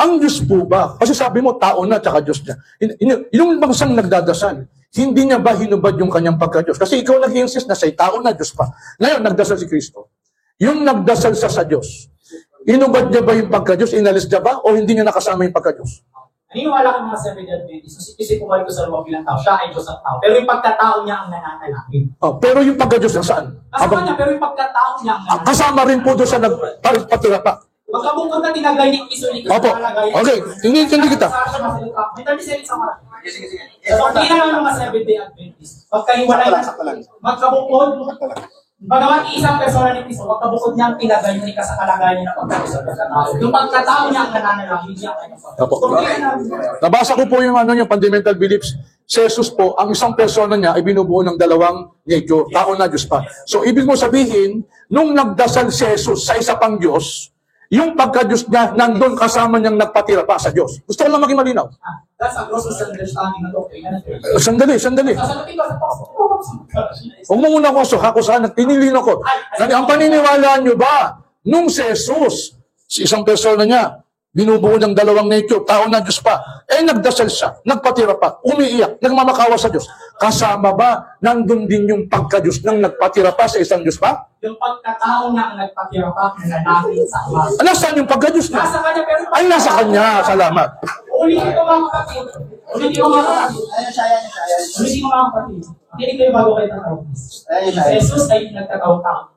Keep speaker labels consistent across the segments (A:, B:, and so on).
A: Ang Diyos po ba? Kasi sabi mo, tao na, tsaka Diyos niya. Yung bangsang nagdadasal, hindi niya ba hinubad yung kanyang pagka-Diyos? Kasi ikaw nag-insist na siya'y tao na, Diyos pa. Ngayon, nagdasal si Kristo. Yung nagdasal sa Diyos, hinubad niya ba yung pagka-Diyos? Inalis niya ba? O hindi niya nakasama yung pagka-Diyos?
B: Naniniwala ka mga Seventh-day Adventist, kasi pumalit ko sa luwag bilang tao, siya ay Diyos at tao. Pero yung pagkatao niya ang nananalangin.
A: Pero yung pagka-Diyos na saan?
B: Kasama niya, pero yung pagkatao niya ang nananalangin.
A: Kasama rin po doon sa nagpatira pa.
B: Magkabukod na tinagay ni Kristo ni Kristo.
A: Opo. Okay, hindi kita.
B: May 30 seconds ako. Sa pagkina ng mga Seventh-day Adventist, pagkahiwalay na, magkabukod, bagamat isang persona ni Kristo, magkabukod niya ang tinagay niya sa kalagayan niya ng pagkatao. Yung pagkatao niya ang nananalangin niya.
A: Opo. Nabasa ko po yung fundamental beliefs. Si Jesus po, ang isang persona niya ay binubuo ng dalawang nature, tao na Diyos pa. So, ibig mo sabihin, nung nagdasal si Jesus sa isa pang Diyos, yung pagka-Diyos niya, nandun kasama niyang nagpatira pa sa Diyos. Gusto ko lang maging malinaw.
B: That's a gross misunderstanding ng doctrine.
A: Sandali.
B: Sasagutin ko sa
A: Huwag mo muna ako sana, pinilin ako. Ang paniniwala niyo ba, nung si Jesus, si isang persona niya, binubuo ng dalawang nature, tao na Diyos pa, nagdasal siya, nagpatira pa, umiiyak, nagmamakawa sa Diyos. Kasama ba, nandun din yung pagka-Diyos nang nagpatira pa sa isang Diyos pa?
B: Yung pagkatao na ang nagpatira pa, nananalangin sa Ama.
A: Nasaan yung pagka-Diyos na?
B: Nasa kanya, pero
A: Nasa kanya, salamat.
B: Ulitin ko mga kapatid. Ulitin ko mga kapatid. Hindi kayo bago kayo tatawag. Jesus ay nagtatawag-tawag.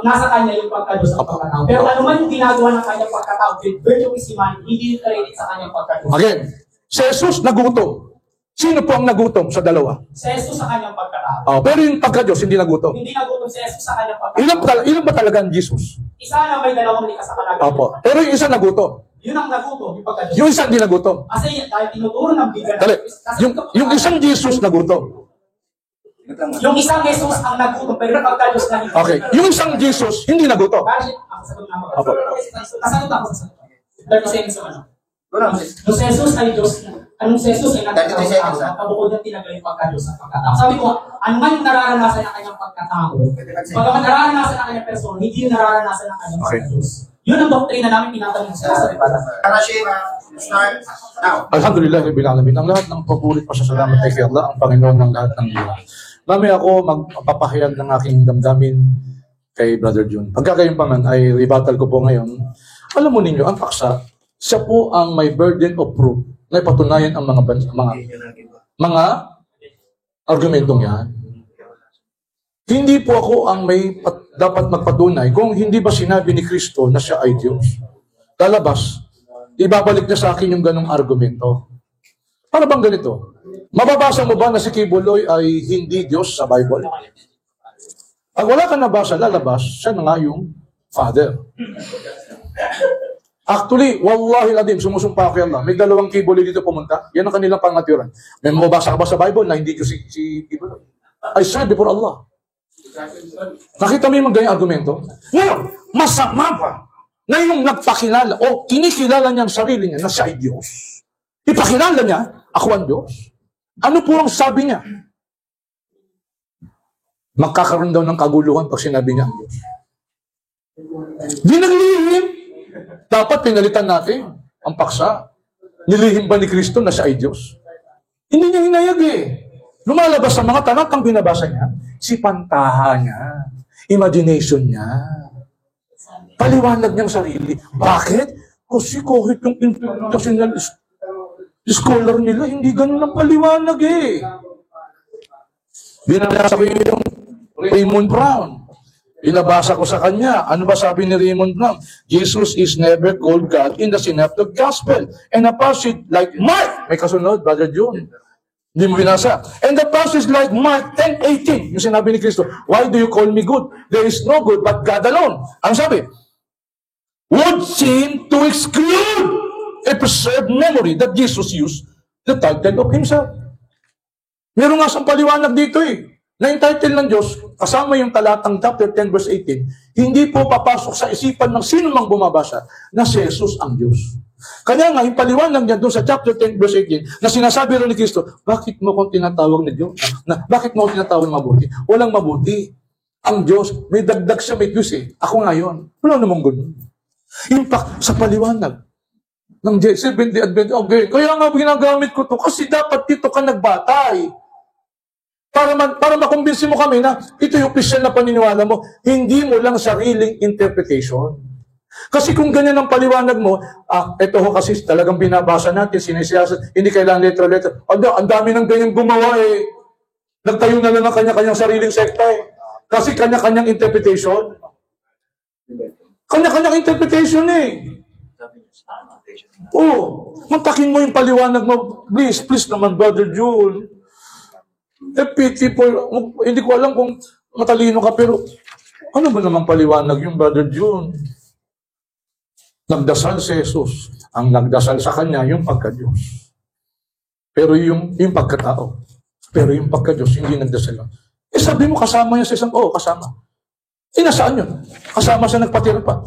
B: Nasa kanya yung pagka-Diyos at pagkatao. Pero ano man yung ginagawa ng kanyang pagkatao, virtue is humanity, hindi yung credit sa kanyang pagka-Diyos.
A: Again, si Jesus nagutom. Sino po ang nagutom sa dalawa?
B: Si Jesus sa kanyang pagkatao.
A: Pero yung pagka-Diyos, hindi nagutom.
B: Hindi nagutom si Jesus sa kanyang pagkatao.
A: Ilan ba talaga ang Jesus?
B: Isa na may dalawang likas sa kalagayan.
A: Opo. Pero yung isa nagutom.
B: Yun ang nagutom, yung pagka-Diyos.
A: Yung isa hindi nagutom.
B: Kasi dahil tinuturo ng bigyan.
A: Dali. Yung isang Jesus nagutom.
B: Yung isang Jesus ang nagutom, pero yung pagka-Diyos na hindi.
A: Okay. Yung isang Jesus, hindi nagutom.
B: Kasagot na ako.
A: Opo.
B: Kasagot ako. 30 seconds naman. Yung Jesus ay Diyos. Anong Jesus ay nagkatao? Pagkabukod ng tinagay yung pagka-Diyos at pagkatao. Sabi ko, ano man yung nararanasan ng kanyang pagkatao, pagkaman nararanasan ng kanyang persona, hindi yung nararanasan ng kanyang pagka-Diyos. Yun ang doktrina namin tinatanong sa Ribada.
C: Start now.
A: Alhamdulillah, Rabbil Alamin. Ang lahat ng pabulit pasasalamat kay Allah, ang Panginoon ng lahat ng liwa. Mamaya ako magpapahayag ng aking damdamin kay Brother June. Pagka kayong pa man ay rebuttal ko po ngayon, alam mo ninyo, ang paksa, siya po ang may burden of proof na ipatunayan ang mga argumentong yan. Hindi po ako ang may dapat magpatunay kung hindi ba sinabi ni Kristo na siya ay Diyos. Lalabas, ibabalik niya sa akin yung ganong argumento. Para bang ganito? Mababasa mo ba na si Kibuloy ay hindi Diyos sa Bible? Pag wala ka nabasa, lalabas, siya na nga yung Father. Actually, wallahi ladim, sumusumpa kay Allah. May dalawang Kibuloy dito pumunta. Yan ang kanilang pangaturan. May mababasa ka ba sa Bible na hindi Diyos si Kibuloy? I said before Allah. Nakita mo yung ganyang argumento? Ngayon, masama pa na yung nagpakilala o kinikilala niya ang sarili niya na siya ay Diyos. Ipakilala niya, ako ang Diyos. Ano po ang sabi niya? Magkakaroon daw ng kaguluhan pag sinabi niya ang Diyos. Di naglihim. Dapat pinalitan natin ang paksa. Nilihim ba ni Kristo na siya ay Diyos? Hindi niya hinayag eh. Lumalabas sa mga talatang binabasa niya, si pantaha niya, imagination niya, paliwanag niyang sarili. Bakit? Kasi kahit yung international scholar nila, hindi ganun ang paliwanag eh. Binabasa ko yung Raymond Brown. Binabasa ko sa kanya. Ano ba sabi ni Raymond Brown? Jesus is never called God in the synoptic gospel. And a passage like Mark, may kasunod, Brother June. Hindi mo binasa. And the passage like Mark 10:18, yung sinabi ni Kristo, why do you call me good? There is no good but God alone. Ano sabi? Would seem to exclude a preserved memory that Jesus used the title of himself. Meron nga siyang paliwanag dito eh. Na yung title ng Diyos, kasama yung talatang chapter 10 verse 18, hindi po papasok sa isipan ng sino mang bumabasa na si Jesus ang Diyos. Kanya nga, yung paliwanag niya doon sa chapter 10 verse 18, na sinasabi rin ni Kristo, bakit mo kong tinatawag na Diyos? Bakit mo kong tinatawag mabuti? Walang mabuti. Ang Diyos, may dagdag siya, may Diyos eh. Ako ngayon. Wala namang ganun. In fact, sa paliwanag, ng Seventh-day Adventist. Okay, kaya nga ginagamit ko to kasi dapat dito ka nagbatay. Para makumbinsi mo kami na ito yung official na paniniwala mo, hindi mo lang sariling interpretation. Kasi kung ganyan ang paliwanag mo, ito ho kasi talagang binabasa natin, sinisiyasat, hindi kailangan letra-letra. Ang dami ng ganyang gumawa eh. Nagtayo na lang ng kanya-kanyang sariling sekta eh. Kasi kanya-kanyang interpretation. Kanya-kanyang interpretation eh. Mantakin mo yung paliwanag mo. Please naman, Brother June. Pity for, hindi ko alam kung matalino ka, pero ano ba naman paliwanag yung Brother June? Nagdasal si Jesus. Ang nagdasal sa kanya, yung pagka-Diyos. Pero yung pagkatao. Pero yung pagka-Diyos, hindi nagdasal lang. Sabi mo, kasama niya sa isang, kasama. Nasaan yun? Kasama sa nagpatira pa.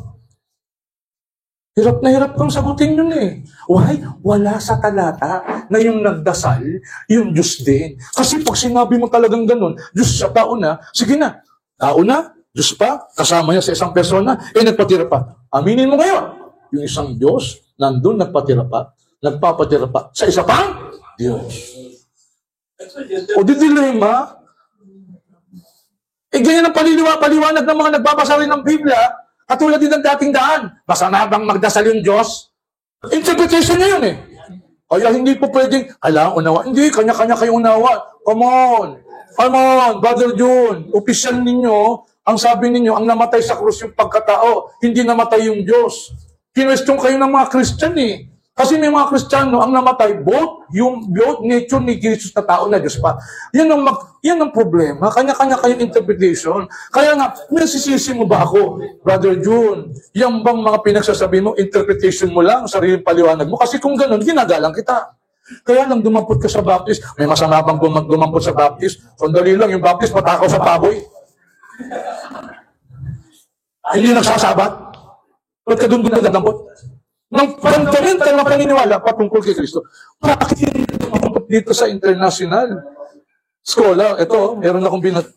A: Hirap na hirap kang sagutin yun eh. Why? Wala sa talata na yung nagdasal, yung Diyos din. Kasi pag sinabi mo talagang ganun, Diyos sa tao na, sige na, tao na, Diyos pa, kasama niya sa isang persona, nagpatira pa. Aminin mo ngayon, yung isang Diyos, nandun nagpatira pa, nagpapatira pa, sa isa pang Diyos. O di dilema, ganyan ang paliwanag ng mga nagbabasa rin ng Biblia, katulad din ng dating daan. Basta na bang magdasal yung Diyos? Interpretation niya yun eh. Kaya hindi po pwedeng, unawa. Hindi, kanya-kanya kayo unawa. Come on, Brother June. Opisyal ninyo, ang sabi ninyo, ang namatay sa krus yung pagkatao, hindi namatay yung Diyos. Kinwestiyon kayo ng mga Christian eh. Kasi may mga Kristiyano ang namatay, both nature ni Jesus na tao na Diyos pa. Yan ang problema. Kanya-kanya kayong interpretation. Kaya nga, nasisisi mo ba ako, Brother June? Yan bang mga pinagsasabi mo, interpretation mo lang, sariling paliwanag mo? Kasi kung ganun, ginagalang kita. Kaya lang dumampot ka sa Baptist. May masama bang dumampot sa Baptist? Sandali lang, yung Baptist patakaw sa baboy. Hindi nagsasabat. Ba't ka doon ginagampot? Ng fundamental na paniniwala patungkol kay Kristo. Bakit hindi dito sa international scholar? Ito, meron akong binat.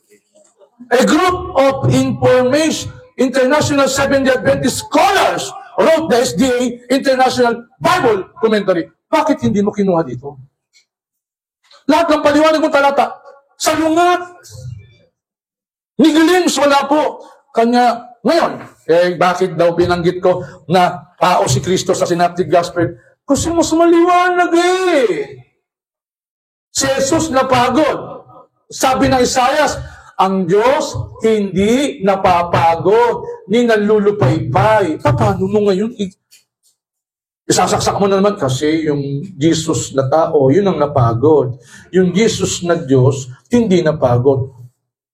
A: A group of international Seventh-day Adventist scholars wrote the SDA International Bible Commentary. Bakit hindi mo kinuha dito? Lahat ng paliwanag mo talata, salungat. Ni Glims, wala po. Kanya, ngayon, bakit daw binanggit ko na tao si Kristo sa Synoptic Gospel? Kasi mas maliwanag eh. Si Jesus napagod. Sabi ng Isaias, ang Diyos hindi napapagod, ni nalulupaypay. Paano mo ngayon? Isasaksak mo na naman kasi yung Jesus na tao, yun ang napagod. Yung Jesus na Diyos, hindi napagod.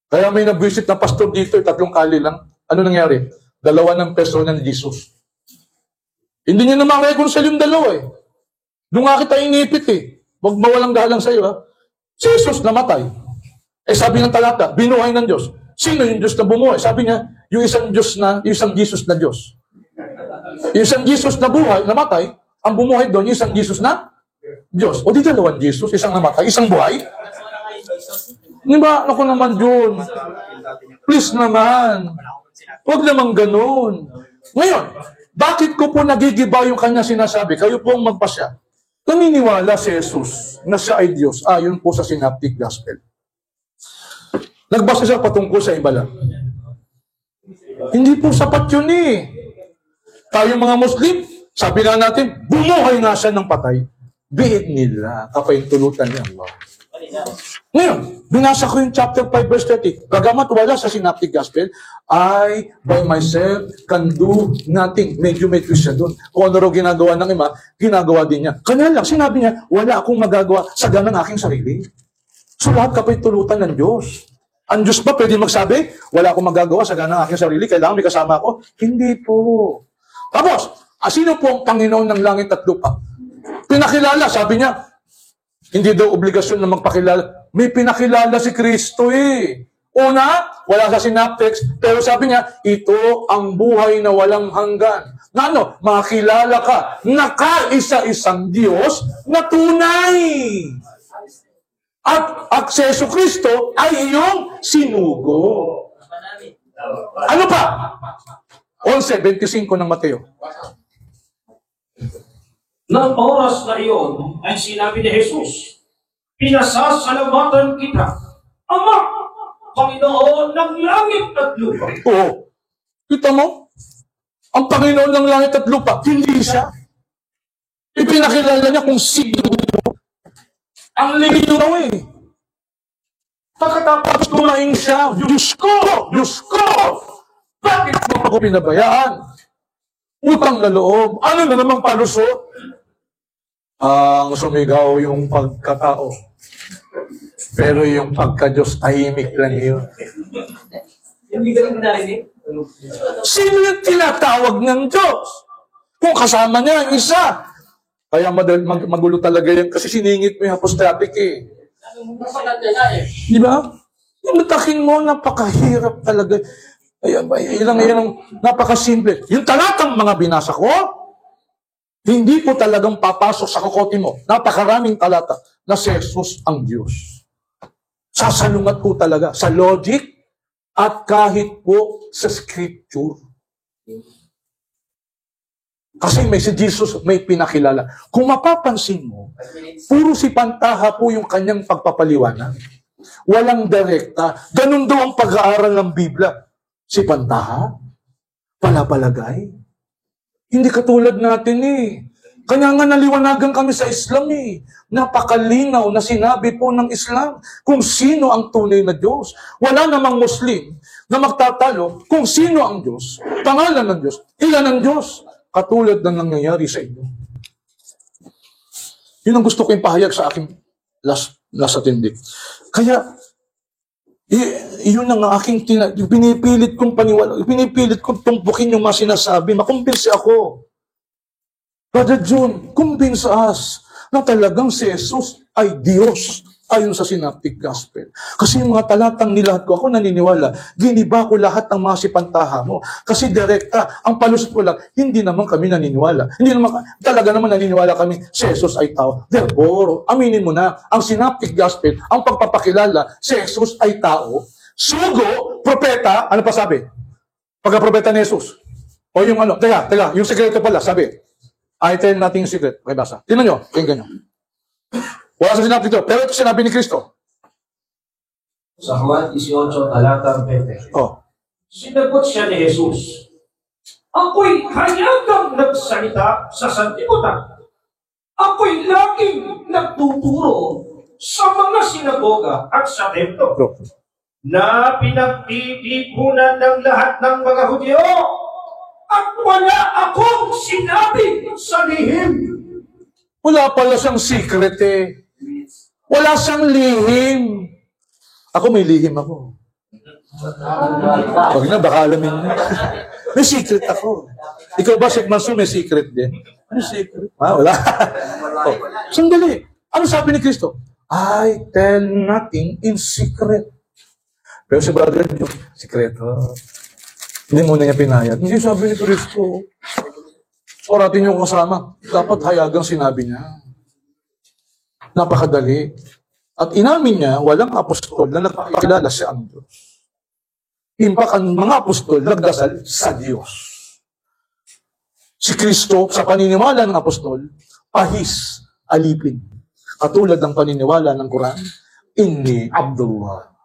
A: Kaya may nag-visit na pastor dito, 3 kali lang. Ano nangyari? 2 ng persona ni Jesus. Hindi niya naman reconcile yung dalawa eh. Doon nga kita inipit eh. Huwag mawalang galang sa'yo ha. Si Jesus namatay. Sabi ng talata, binuhay ng Diyos. Sino yung Diyos na bumuhay? Sabi niya, yung isang Jesus na Diyos. Yung isang Jesus na buhay, namatay, ang bumuhay doon, yung isang Jesus na Diyos. O di dalawang Jesus, isang namatay, isang buhay. Di ba? Ako naman yun. Please naman. Huwag naman ganun. Ngayon, bakit ko po nagigiba yung kanya sinasabi? Kayo po ang magpasya. Naniniwala si Jesus na siya ay Diyos. Yun po sa Synoptic Gospel. Nagbasa siya patungkol sa iba lang. Hindi po sapat yun eh. Tayo mga Muslim, sabi na natin, bumuhay nga siya ng patay. Biit nila, kapahintulutan niya Allah. Ngayon, binasa ko yung chapter 5 verse 30. Bagamat wala sa Synoptic Gospel, I by myself can do nothing. Medyo may twist siya doon. Kung ano raw ginagawa ng iba, ginagawa din niya. Kanya lang, sinabi niya, wala akong magagawa sa ganang aking sarili. So lahat kapahintulutan ng Diyos. Ang Diyos ba pwede magsabi, wala akong magagawa sa ganang aking sarili, kailangan may kasama ako? Hindi po. Tapos, sino po ang Panginoon ng langit at lupa? Pinakilala, sabi niya, hindi daw obligasyon na magpakilala. May pinakilala si Kristo eh. Una, wala sa synoptics, pero sabi niya, ito ang buhay na walang hanggan. Na ano, makilala ka na kaisa-isang Diyos na tunay. At akseso Kristo ay iyong sinugo. Ano pa? 11:25 ng Mateo.
D: Ng oras na iyon ay sinabi ni Jesus, "Pinasasalamatan kita, Ama, Panginoon ng langit at lupa."
A: Oo. Kita mo? Ang Panginoon ng langit at lupa, hindi siya. Ipinakilala niya kung sino. Ang linaw eh. Pagkatapos kumain siya, Diyos ko! Diyos ko! Bakit mo ako pinabayaan? Utang na loob. Ano na namang palusot? Ang sumigaw yung pagkatao. Pero yung pagka-Diyos, tahimik lang yun.
B: Hindi ka lang narinig?
A: Sino yung tinatawag ng Diyos? Kung kasama niya ang isa. Kaya magulo talaga yan kasi siningit mo yung apostatic eh. Di ba? Yung matakin mo, napakahirap talaga. Ilang napakasimple. Yung talatang mga binasa ko, hindi ko talagang papasok sa kokote mo. Napakaraming talata na si Jesus ang Diyos. Sasalungat po talaga sa logic at kahit po sa scripture. Kasi may si Jesus may pinakilala. Kung mapapansin mo, puro si Pantaha po yung kanyang pagpapaliwanag. Walang direkta. Ganun daw ang pag-aaral ng Biblia. Si Pantaha, palapalagay. Hindi katulad natin eh. Kanya nga naliwanagan kami sa Islam eh. Napakalinaw na sinabi po ng Islam kung sino ang tunay na Diyos. Wala namang Muslim na magtatalo kung sino ang Diyos. Pangalan ng Diyos. Ilan ang Diyos? Katulad ng nangyayari sa inyo. Yun ang gusto ko ipahayag sa aking last attendik. Kaya, yun ang aking pinipilit kong paniwala, pinipilit kong tumpukin yung mga sinasabi, makumbinsi ako. Brother John, convince us na talagang si Jesus ay Diyos ayon sa Synoptic Gospel. Kasi yung mga talatang nilahad ko, ako naniniwala, giniba ko lahat ng mga sipantaha mo. Kasi direkta, ang palusot ko lang, hindi naman kami naniniwala. Hindi naman, talaga naman naniniwala kami, si Jesus ay tao. Therefore, aminin mo na, ang Synoptic Gospel, ang pagpapakilala, si Jesus ay tao. Sugo, propeta, ano pa sabi? Pagka-propeta ni Jesus. O yung ano, teka, yung sekreto pala, sabi, I tell natin yung secret. Okay, basa. Tingnan nyo, tingnan nyo. Wala sa sinabi dito. Pero ito sinabi ni Kristo.
D: Sa Juan 18, talatang 20.
A: Oh.
D: Sinagot siya ni Jesus, "Ako'y hayagang nagsalita sa sanlibutan. Ako'y laging nagtuturo sa mga sinagoga at sa templo na pinagtitipunan ng lahat ng mga Hudyo at wala akong sinabi sa lihim."
A: Wala pala siyang secret eh. Wala siyang lihim. Ako may lihim ako. Huwag na, baka alamin na. May secret ako. Ikaw ba, Sheikh Mansour, may secret din? Ano secret? Wala. Oh, sandali. Ano sabi ni Kristo? I tell nothing in secret. Pero si brother, sikreto. Hindi muna niya pinayat. Hindi sabi ni Kristo. Oratin yung kasama. Dapat hayagang sinabi niya. Napakadali. At inamin niya, walang apostol na nagpapakilala siya ang Diyos. Impak ang mga apostol nagdasal sa Diyos. Si Kristo, sa paniniwala ng apostol, pahis, alipin. Katulad ng paniniwala ng Quran, Inni Abdullah.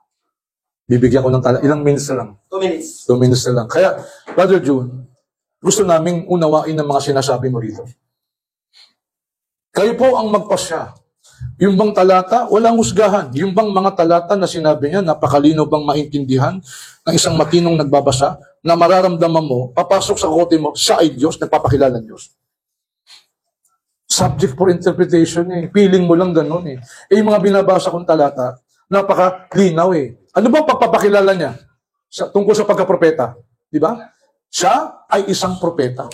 A: Bibigyan ko ng ilang minutes na lang.
C: 2 minutes.
A: 2 minutes na lang. Kaya, Brother June, gusto naming unawain ng mga sinasabi mo rito. Kayo po ang magpasya. Yung bang talata, walang husgahan. Yung bang mga talata na sinabi niya, napakalino bang maintindihan ng isang matinong nagbabasa, na mararamdaman mo, papasok sa kote mo, siya ay Diyos, nagpapakilala ng Diyos. Subject for interpretation eh. Feeling mo lang ganun eh. Eh yung mga binabasa kong talata, napakalinaw eh. Ano bang pagpapakilala niya? Tungkol sa pagkapropeta. Di ba? Siya ay isang propeta.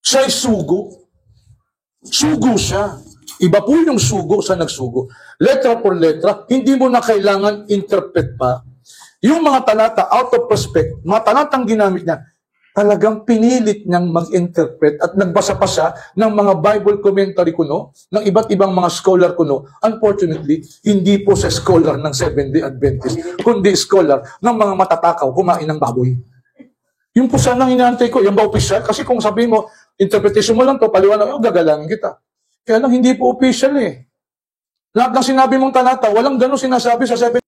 A: Siya ay sugo. Sugo siya. Iba po yung sugo sa nagsugo. Letra por letra, hindi mo na kailangan interpret pa. Yung mga talata out of respect, mga talatang ginamit niya, talagang pinilit niyang mag-interpret at nagbasa pa siya ng mga Bible commentary kuno, ng iba't ibang mga scholar kuno. Unfortunately, hindi po sa scholar ng Seventh-day Adventist, kundi scholar ng mga matatakaw, kumain ng baboy. Yung po sana inaantay ko, yung ba opisyal? Kasi kung sabihin mo, interpretation mo lang to, paliwanag, gagalan kita. Kaya lang, hindi po official eh. Lahat ng sinabi mong talata, walang ganun sinasabi sa 7